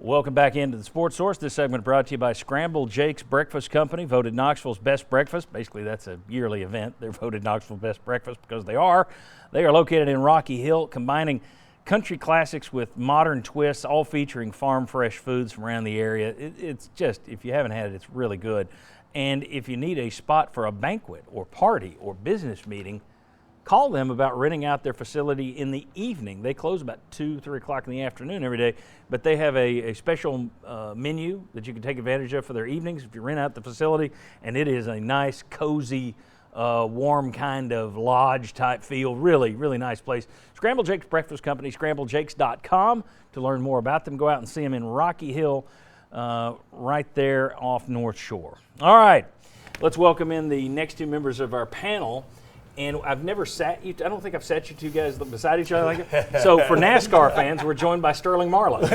Welcome back into the Sports Source. This segment brought to you by Scrambled Jake's Breakfast Company, voted Knoxville's best breakfast. Basically, that's a yearly event. They're voted Knoxville's best breakfast because they are. They are located in Rocky Hill, combining country classics with modern twists, all featuring farm-fresh foods from around the area. It's just, if you haven't had it, it's really good. And if you need a spot for a banquet or party or business meeting, call them about renting out their facility in the evening. They close about 2, 3 o'clock in the afternoon every day, but they have a special menu that you can take advantage of for their evenings if you rent out the facility, and it is a nice, cozy, warm kind of lodge type feel. Really, really nice place. Scrambled Jake's Breakfast Company, scrambledjakes.com to learn more about them. Go out and see them in Rocky Hill, right there off North Shore. All right, let's welcome in the next two members of our panel. And I've never sat you, I don't think I've sat you two guys beside each other like that. So for NASCAR fans, we're joined by Sterling Marlin. We've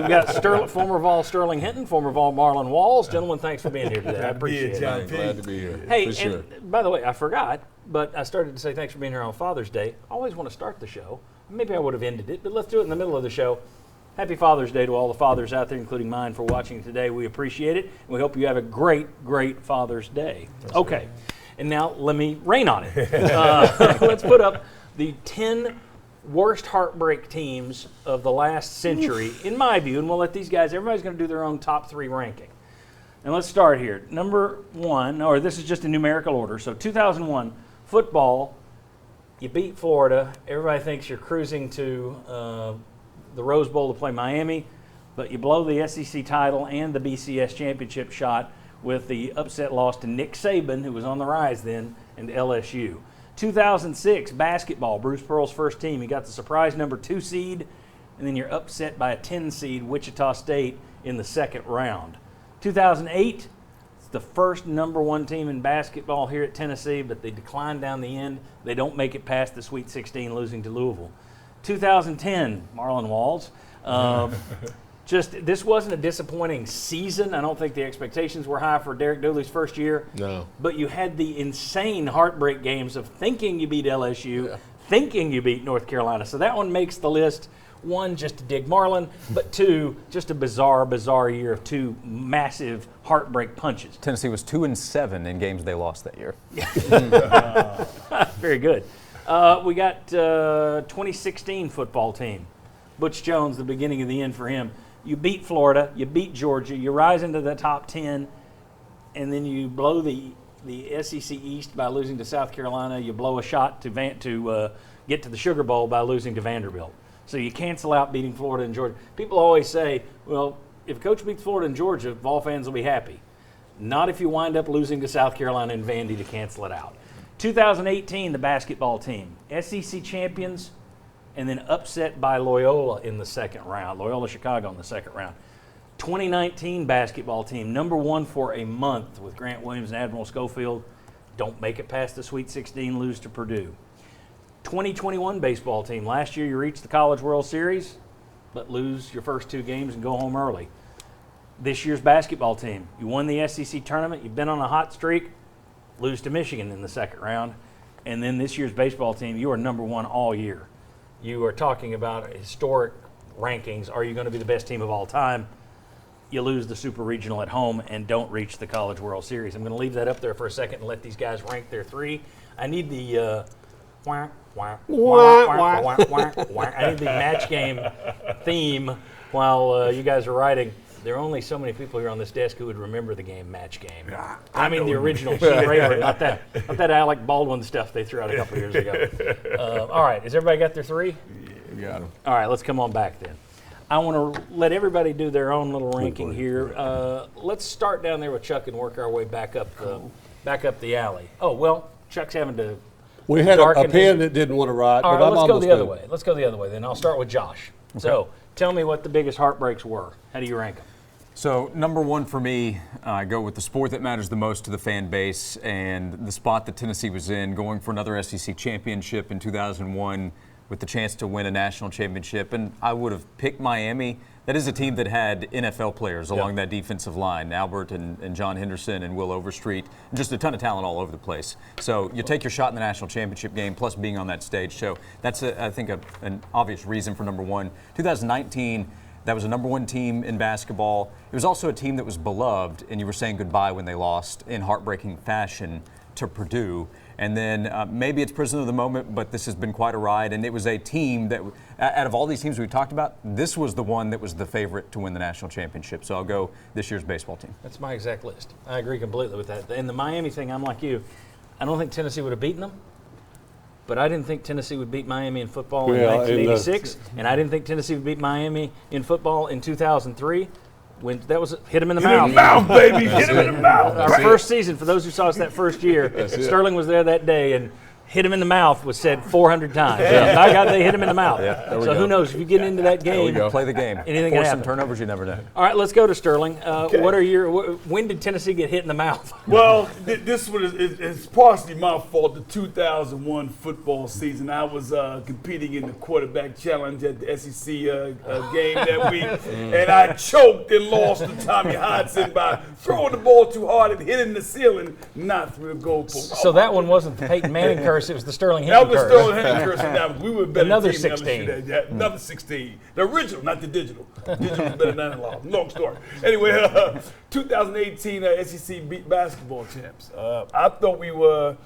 got former Vol Sterling Hinton, former Vol Marlon Walls. Gentlemen, thanks for being here today. I appreciate it. Glad to be here. Hey, and by the way, I forgot, but I started to say thanks for being here on Father's Day. I always want to start the show. Maybe I would have ended it, but let's do it in the middle of the show. Happy Father's Day to all the fathers out there, including mine, for watching today. We appreciate it, and we hope you have a great, great Father's Day. Okay. And now let me rain on it. Let's put up the 10 worst heartbreak teams of the last century, in my view, and we'll let these guys, everybody's going to do their own top 3 ranking. And let's start here. Number 1, or this is just a numerical order. So 2001, football, you beat Florida. Everybody thinks you're cruising to the Rose Bowl to play Miami, but you blow the SEC title and the BCS championship shot with the upset loss to Nick Saban, who was on the rise then, and LSU. 2006, basketball, Bruce Pearl's first team. He got the surprise number 2 seed, and then you're upset by a 10 seed, Wichita State, in the second round. 2008, it's the first number 1 team in basketball here at Tennessee, but they declined down the end. They don't make it past the Sweet 16, losing to Louisville. 2010, Marlon Walls. This wasn't a disappointing season. I don't think the expectations were high for Derek Dooley's first year. No. But you had the insane heartbreak games of thinking you beat LSU, thinking you beat North Carolina. So that one makes the list. 1, just to dig Marlon, but 2, just a bizarre year of 2 massive heartbreak punches. Tennessee was 2-7 in games they lost that year. Very good. We got 2016 football team. Butch Jones, the beginning of the end for him. You beat Florida, you beat Georgia, you rise into the top 10, and then you blow the SEC East by losing to South Carolina. You blow a shot to get to the Sugar Bowl by losing to Vanderbilt. So you cancel out beating Florida and Georgia. People always say, well, if a coach beats Florida and Georgia, Vol fans will be happy. Not if you wind up losing to South Carolina and Vandy to cancel it out. 2018, the basketball team, SEC champions, and then upset by Loyola in the second round, Loyola Chicago in the second round. 2019 basketball team, number 1 for a month with Grant Williams and Admiral Schofield. Don't make it past the Sweet 16, lose to Purdue. 2021 baseball team, last year you reached the College World Series, but lose your first 2 games and go home early. This year's basketball team, you won the SEC tournament, you've been on a hot streak, lose to Michigan in the second round. And then this year's baseball team, you are number 1 all year. You are talking about historic rankings. Are you going to be the best team of all time? You lose the Super Regional at home and don't reach the College World Series. I'm going to leave that up there for a second and let these guys rank their 3. I need the I need the match game theme while you guys are writing. There are only so many people here on this desk who would remember the game Match Game. I mean the original Gene Rayburn, not that Alec Baldwin stuff they threw out a couple years ago. All right, has everybody got their 3? You got them. All right, let's come on back then. I want to let everybody do their own little ranking here. Let's start down there with Chuck and work our way back up the alley. Oh, well, Chuck's having to We had a pen that didn't want to write, all but right, I'm let's go almost the other good. way. Let's go the other way then. I'll start with Josh. Okay. So tell me what the biggest heartbreaks were. How do you rank them? So number 1 for me, I go with the sport that matters the most to the fan base and the spot that Tennessee was in, going for another SEC championship in 2001 with the chance to win a national championship. And I would have picked Miami. That is a team that had NFL players along that defensive line, Albert and John Henderson and Will Overstreet, and just a ton of talent all over the place. So you take your shot in the national championship game, plus being on that stage. So that's, I think, an obvious reason for number 1. 2019, That was a number one team in basketball. It was also a team that was beloved, and you were saying goodbye when they lost in heartbreaking fashion to Purdue. And then maybe it's prisoner of the moment, but this has been quite a ride. And it was a team that, out of all these teams we've talked about, this was the one that was the favorite to win the national championship. So I'll go this year's baseball team. That's my exact list. I agree completely with that. And the Miami thing, I'm like you. I don't think Tennessee would have beaten them. But I didn't think Tennessee would beat Miami in football in 1986, and I didn't think Tennessee would beat Miami in football in 2003. When that was hit him in the mouth. Hit him in the mouth, baby. Hit him in the mouth. Our first season, for those who saw us that first year, Sterling was there that day, and hit him in the mouth was said 400 times. By God, they hit him in the mouth. So who knows? If you get into that game, Play the game. Anything can Force some happen. turnovers, you never know. All right, let's go to Sterling. What are when did Tennessee get hit in the mouth? Well, this one is partially my fault. The 2001 football season, I was competing in the quarterback challenge at the SEC game that week, and I choked and lost to Tommy Hodson by throwing the ball too hard and hitting the ceiling, not through the goalpost. So that one wasn't the Peyton Manning curse; it was the Sterling That Hinton was curse. Sterling Henry curse. And we were a better Another team than 16. Another 16. The original, not the digital. Digital is better than analog. Long story. Anyway, 2018 SEC beat basketball champs. I thought we were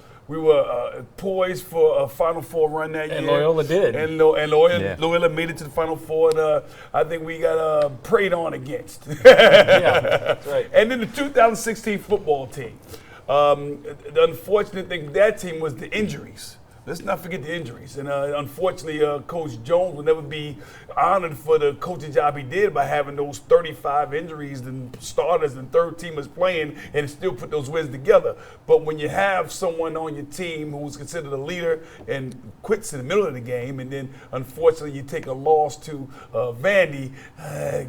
poised for a Final Four run that year. And Loyola did. And Loyola made it to the Final Four. And I think we got preyed on against. Yeah, that's right. And then the 2016 football team. The unfortunate thing with that team was the injuries. Let's not forget the injuries. And unfortunately, Coach Jones will never be honored for the coaching job he did by having those 35 injuries and starters and third teamers playing and still put those wins together. But when you have someone on your team who's considered a leader and quits in the middle of the game, and then unfortunately you take a loss to Vandy,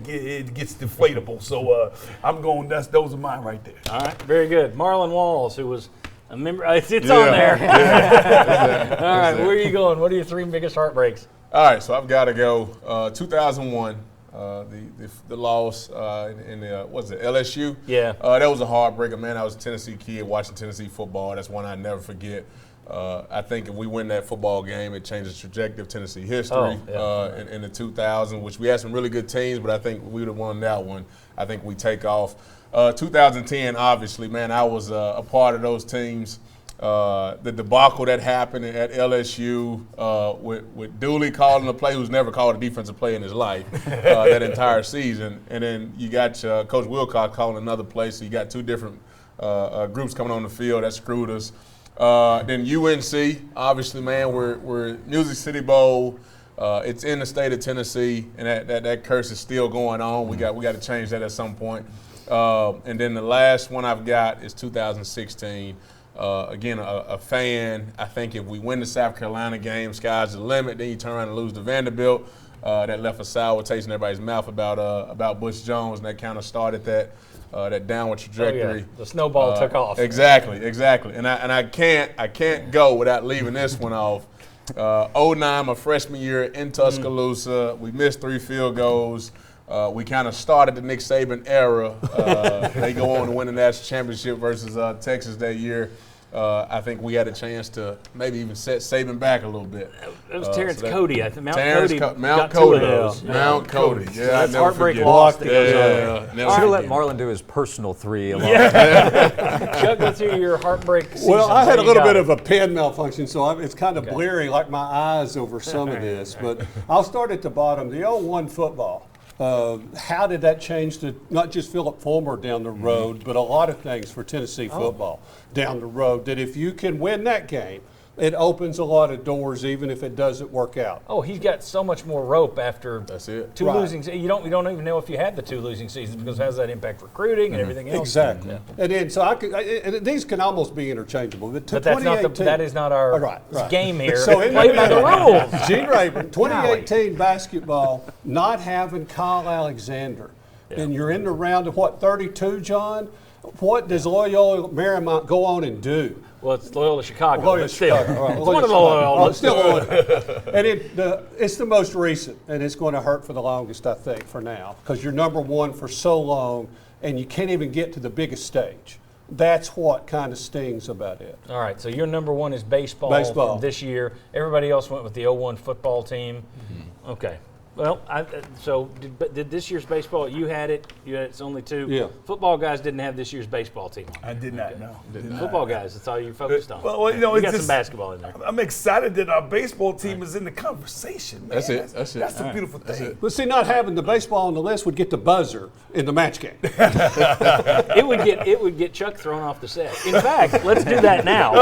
it gets deflatable. So I'm going, those are mine right there. All right, very good. Marlon Walls, who was a member, it's on there. All right, where are you going? What are your three biggest heartbreaks? All right, so I've got to go 2001, the loss in the, was it LSU? Yeah. That was a heartbreaker, man. I was a Tennessee kid watching Tennessee football. That's one I never forget. I think if we win that football game, it changes the trajectory of Tennessee history in the 2000s, which we had some really good teams, but I think we would have won that one. I think we take off. 2010, obviously, man, I was a part of those teams. The debacle that happened at LSU with Dooley calling a play who's never called a defensive play in his life that entire season. And then you got Coach Wilcox calling another play, so you got two different groups coming on the field that screwed us. Then UNC, obviously, man, we're Music City Bowl. It's in the state of Tennessee, and that curse is still going on. We got to change that at some point. And then the last one I've got is 2016. Again, a fan. I think if we win the South Carolina game, sky's the limit. Then you turn around and lose to Vanderbilt. That left a sour taste in everybody's mouth about Butch Jones, and that kind of started that downward trajectory. Oh, yeah. The snowball took off. Exactly. And I can't go without leaving this one off. 09, my freshman year in Tuscaloosa, we missed 3 field goals. We kind of started the Nick Saban era. They go on to win the national championship versus Texas that year. I think we had a chance to maybe even set Saban back a little bit. That was Terrence Cody. I think Mount Terrence Cody. Mount got Cody. 2 of those. Mount Cody. Yeah, That's I never heartbreak forget. loss that goes on Yeah, there. never Should have let forget. Marlon do his personal 3 along. Chuck, go through your heartbreak seasons. Well, I had What a do you little got? bit of a pen malfunction, so it's kind of bleary, like my eyes over some of this. But I'll start at the bottom. The 01 football. How did that change not just Philip Fulmer down the road, but a lot of things for Tennessee football down the road? That if you can win that game, it opens a lot of doors, even if it doesn't work out. Oh, he's got so much more rope after That's it. 2 Right. losing seasons. You don't even know if you had the 2 losing seasons because it has that impact recruiting and everything else. Exactly. And then, so and these can almost be interchangeable. But But that is not our Right. game here. So Play by the rules. Gene Rayburn, 2018 basketball, not having Kyle Alexander. And you're in the round of 32, John? What does Loyola Marymount go on and do? Well, it's Loyola Chicago, Loyola but still. Chicago. All right, It's Loyola one of the Chicago. Loyolas. Still Loyola. And it's the most recent, and it's going to hurt for the longest, I think, for now, because you're number one for so long, and you can't even get to the biggest stage. That's what kind of stings about it. All right, so your number one is baseball, Baseball. from this year. Everybody else went with the 01 football team. Okay. Well, did this year's baseball? You had it. It's only 2. Yeah. Football guys didn't have this year's baseball team. I did not know. Football guys. That's all you focused on. Well, you you it's got just, some basketball in there. I'm excited that our baseball team is in the conversation, man. That's it. That's it. That's the beautiful thing. But see, not having the baseball on the list would get the buzzer in the match game. It would get Chuck thrown off the set. In fact, let's do that now.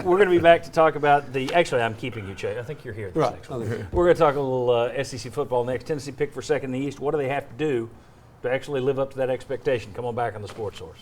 We're going to be back to talk about the. Actually, I'm keeping you, Chase. I think you're here. Right. Next one. We're going to talk a little SEC football next. Tennessee picked for second in the East. What do they have to do to actually live up to that expectation? Come on back on the Sports Source.